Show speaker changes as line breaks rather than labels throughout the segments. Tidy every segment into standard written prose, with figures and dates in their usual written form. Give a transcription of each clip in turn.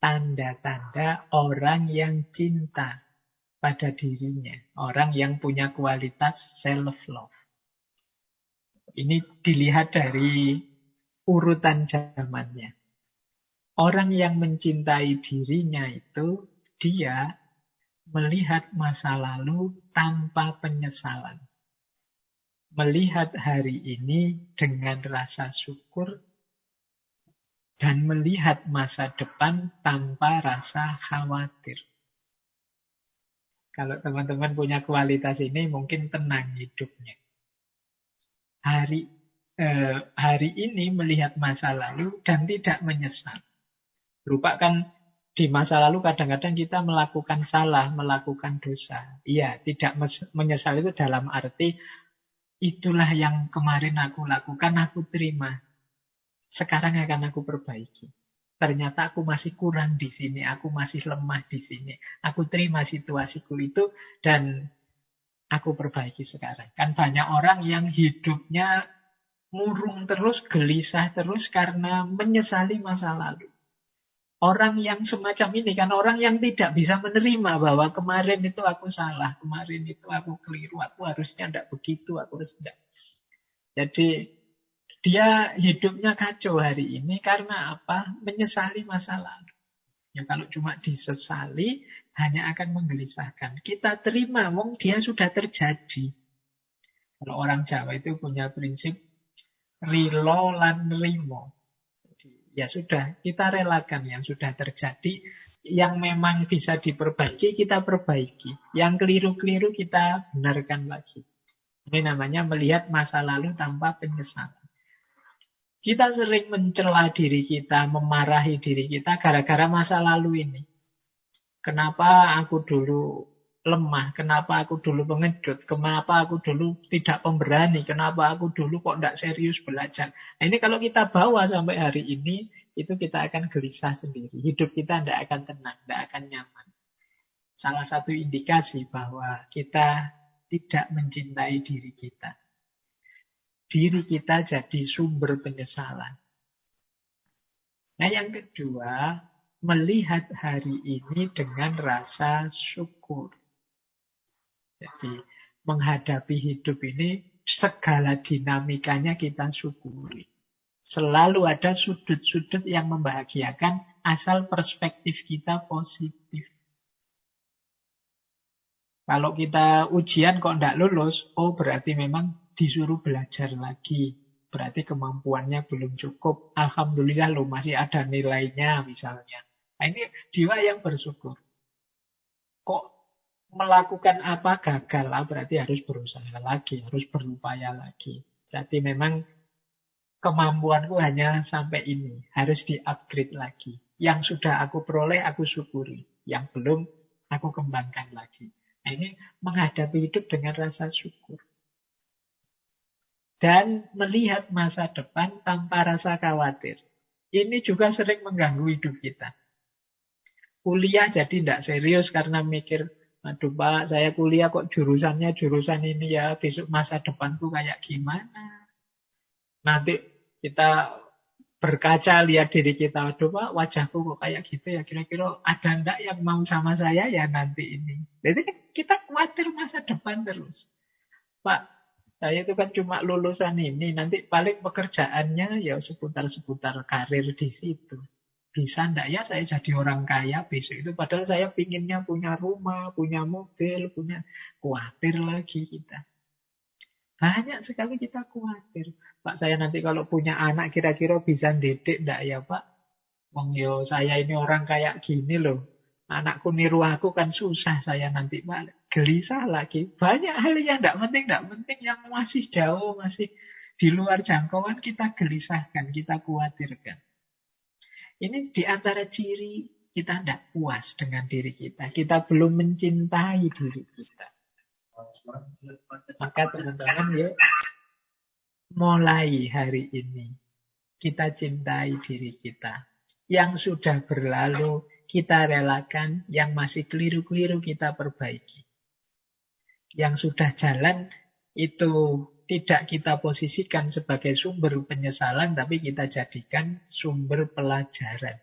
tanda-tanda orang yang cinta pada dirinya. Orang yang punya kualitas self-love. Ini dilihat dari urutan zamannya. Orang yang mencintai dirinya itu, dia melihat masa lalu tanpa penyesalan. Melihat hari ini dengan rasa syukur dan melihat masa depan tanpa rasa khawatir. Kalau teman-teman punya kualitas ini, mungkin tenang hidupnya. Hari ini melihat masa lalu dan tidak menyesal. Berupa kan di masa lalu kadang-kadang kita melakukan salah, melakukan dosa. Iya, tidak menyesal itu dalam arti itulah yang kemarin aku lakukan, aku terima. Sekarang akan aku perbaiki. Ternyata aku masih kurang di sini, aku masih lemah di sini. Aku terima situasiku itu dan aku perbaiki sekarang. Kan banyak orang yang hidupnya murung terus, gelisah terus karena menyesali masa lalu. Orang yang semacam ini kan orang yang tidak bisa menerima bahwa kemarin itu aku salah, kemarin itu aku keliru, aku harusnya tidak begitu, aku harus tidak. Jadi dia hidupnya kacau hari ini karena apa? Menyesali masa lalu. Ya kalau cuma disesali hanya akan menggelisahkan. Kita terima, wong dia sudah terjadi. Kalau orang Jawa itu punya prinsip rilo lan rimo. Ya sudah, kita relakan yang sudah terjadi. Yang memang bisa diperbaiki, kita perbaiki. Yang keliru-keliru, kita benarkan lagi. Ini namanya melihat masa lalu tanpa penyesalan. Kita sering mencela diri kita, memarahi diri kita gara-gara masa lalu ini. Kenapa aku dulu lemah? Kenapa aku dulu pengedut? Kenapa aku dulu tidak pemberani? Kenapa aku dulu kok tidak serius belajar? Nah, ini kalau kita bawa sampai hari ini, itu kita akan gelisah sendiri. Hidup kita tidak akan tenang, tidak akan nyaman. Salah satu indikasi bahwa kita tidak mencintai diri kita. Diri kita jadi sumber penyesalan. Nah, yang kedua, melihat hari ini dengan rasa syukur. Jadi, menghadapi hidup ini, segala dinamikanya kita syukuri. Selalu ada sudut-sudut yang membahagiakan, asal perspektif kita positif. Kalau kita ujian kok tidak lulus, oh berarti memang disuruh belajar lagi. Berarti kemampuannya belum cukup. Alhamdulillah loh masih ada nilainya misalnya. Nah, ini jiwa yang bersyukur. Kok melakukan apa gagal, berarti harus berusaha lagi, harus berupaya lagi. Berarti memang kemampuanku hanya sampai ini, harus di-upgrade lagi. Yang sudah aku peroleh, aku syukuri. Yang belum, aku kembangkan lagi. Nah, ini menghadapi hidup dengan rasa syukur. Dan melihat masa depan tanpa rasa khawatir. Ini juga sering mengganggu hidup kita. Kuliah jadi tidak serius karena mikir, aduh Pak, saya kuliah kok jurusannya jurusan ini ya, besok masa depanku kayak gimana. Nanti kita berkaca lihat diri kita, aduh Pak, wajahku kok kayak gitu ya, kira-kira ada enggak yang mau sama saya ya nanti ini. Jadi kita khawatir masa depan terus. Pak, saya itu kan cuma lulusan ini, nanti paling pekerjaannya ya seputar-seputar karir di situ. Bisa enggak ya saya jadi orang kaya besok itu, padahal saya pinginnya punya rumah, punya mobil, punya, khawatir lagi kita. Banyak sekali kita khawatir. Pak, saya nanti kalau punya anak kira-kira bisa didik enggak ya Pak? Wong yo saya ini orang kayak gini loh. Anakku niru aku kan susah saya nanti Pak. Gelisah lagi. Banyak hal yang tidak penting yang masih jauh, masih di luar jangkauan kita gelisahkan, kita khawatirkan. Ini di antara ciri kita tidak puas dengan diri kita. Kita belum mencintai diri kita. Maka teman-teman yuk mulai hari ini kita cintai diri kita. Yang sudah berlalu kita relakan, yang masih keliru-keliru kita perbaiki. Yang sudah jalan itu tidak kita posisikan sebagai sumber penyesalan, tapi kita jadikan sumber pelajaran.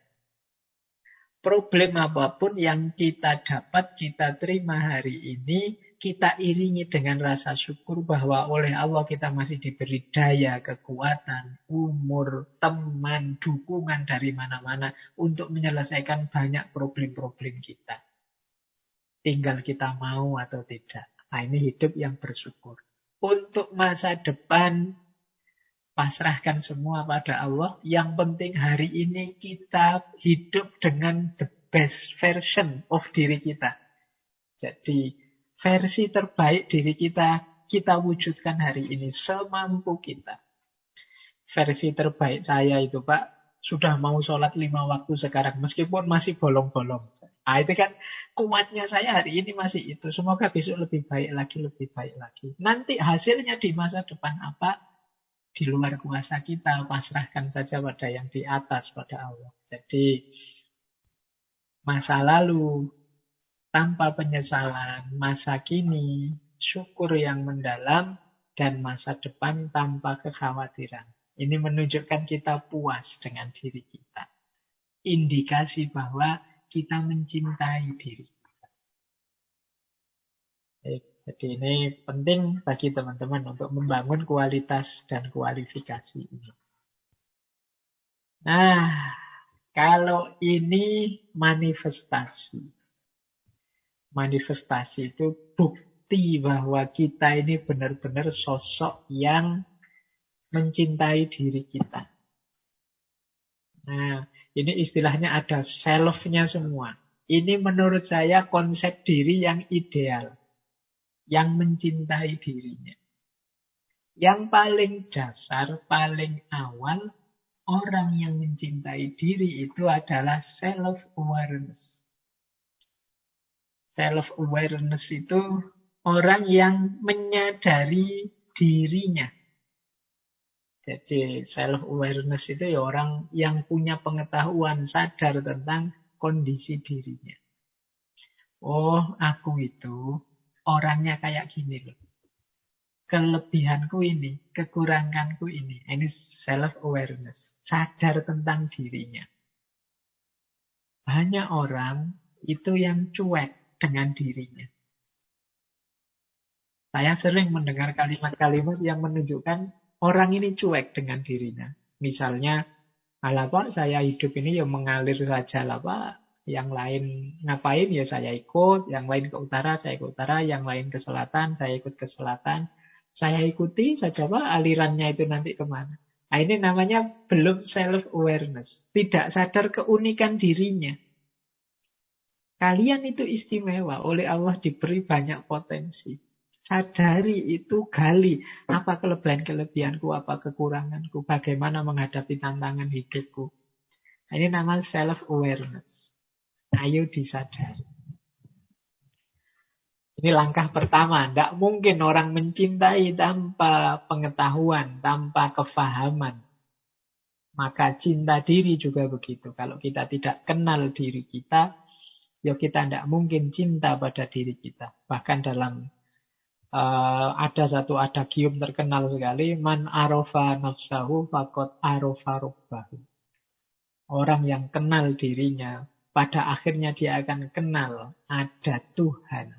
Problem apapun yang kita dapat, kita terima hari ini, kita iringi dengan rasa syukur bahwa oleh Allah kita masih diberi daya, kekuatan, umur, teman, dukungan dari mana-mana untuk menyelesaikan banyak problem-problem kita. Tinggal kita mau atau tidak. Nah, ini hidup yang bersyukur. Untuk masa depan, pasrahkan semua pada Allah. Yang penting hari ini kita hidup dengan the best version of diri kita. Jadi versi terbaik diri kita, kita wujudkan hari ini semampu kita. Versi terbaik saya itu, Pak, sudah mau sholat 5 waktu sekarang, meskipun masih bolong-bolong. Nah, itu kan kuatnya saya hari ini masih itu. Semoga besok lebih baik lagi, lebih baik lagi. Nanti hasilnya di masa depan apa? Di luar kuasa kita, pasrahkan saja pada yang di atas, pada Allah. Jadi masa lalu tanpa penyesalan, masa kini syukur yang mendalam, dan masa depan tanpa kekhawatiran. Ini menunjukkan kita puas dengan diri kita. Indikasi bahwa kita mencintai diri. Jadi ini penting bagi teman-teman untuk membangun kualitas dan kualifikasi ini. Nah, kalau ini manifestasi. Manifestasi itu bukti bahwa kita ini benar-benar sosok yang mencintai diri kita. Nah, ini istilahnya ada self-nya semua. Ini menurut saya konsep diri yang ideal. Yang mencintai dirinya. Yang paling dasar, paling awal, orang yang mencintai diri itu adalah self-awareness. Self-awareness itu orang yang menyadari dirinya. Jadi self-awareness itu ya orang yang punya pengetahuan, sadar tentang kondisi dirinya. Oh, aku itu orangnya kayak gini loh. Kelebihanku ini, kekuranganku ini. Ini self-awareness. Sadar tentang dirinya. Banyak orang itu yang cuek dengan dirinya. Saya sering mendengar kalimat-kalimat yang menunjukkan orang ini cuek dengan dirinya. Misalnya, alah Pak, saya hidup ini ya mengalir saja lah Pak. Yang lain ngapain ya saya ikut. Yang lain ke utara, saya ke utara. Yang lain ke selatan, saya ikut ke selatan. Saya ikuti saja Pak, alirannya itu nanti kemana. Nah, ini namanya belum self-awareness. Tidak sadar keunikan dirinya. Kalian itu istimewa. Oleh Allah diberi banyak potensi. Sadari itu, gali apa kelebihan-kelebihanku, apa kekuranganku, bagaimana menghadapi tantangan hidupku. Ini namanya self-awareness. Ayo disadari. Ini langkah pertama. Tidak mungkin orang mencintai tanpa pengetahuan, tanpa kefahaman. Maka cinta diri juga begitu. Kalau kita tidak kenal diri kita, ya kita tidak mungkin cinta pada diri kita. Bahkan dalam ada satu adagium terkenal sekali, man arofa nafsahu faqad arofa rabbahu. Orang yang kenal dirinya, pada akhirnya dia akan kenal ada Tuhan.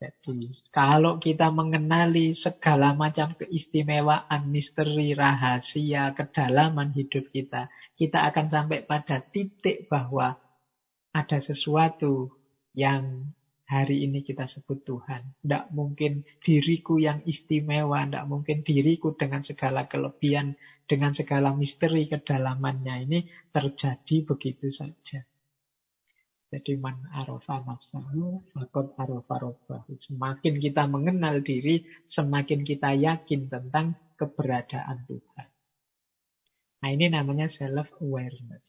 Jadi kalau kita mengenali segala macam keistimewaan, misteri, rahasia, kedalaman hidup kita, kita akan sampai pada titik bahwa ada sesuatu yang hari ini kita sebut Tuhan. Tidak mungkin diriku yang istimewa, tidak mungkin diriku dengan segala kelebihan, dengan segala misteri kedalamannya ini terjadi begitu saja. Jadi man arofa nafsahu faqad arofa rabbahu. Semakin kita mengenal diri, semakin kita yakin tentang keberadaan Tuhan. Nah, ini namanya self-awareness.